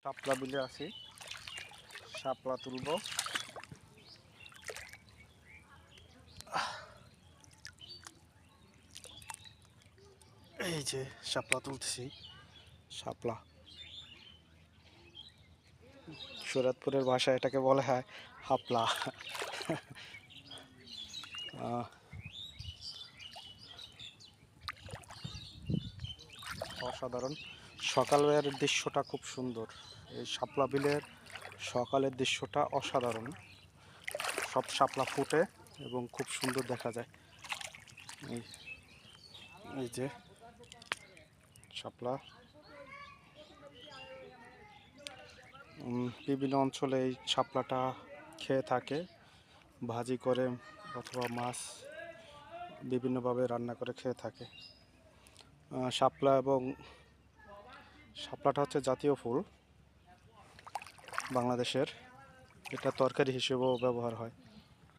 শাপলা বিলে আছি, শাপলা তুলব। এই যে শাপলা তুলতেছি, শাপলা শরীয়তপুরের ভাষায় এটাকে বলা হয় হাপলা। অসাধারণ সকালের দৃশ্যটা খুব সুন্দর। এই শাপলা বিলের সকালের দৃশ্যটা অসাধারণ। সব শাপলা ফুটে এবং খুব সুন্দর দেখা যায়। এই যে শাপলা বিভিন্ন অঞ্চলে এই শাপলাটা খেয়ে থাকে, ভাজি করে অথবা মাছ বিভিন্নভাবে রান্না করে খেয়ে থাকে। শাপলা এবং শাপলাটা হচ্ছে জাতীয় ফুল বাংলাদেশের। এটা তরকারি হিসেবেও ব্যবহার হয়।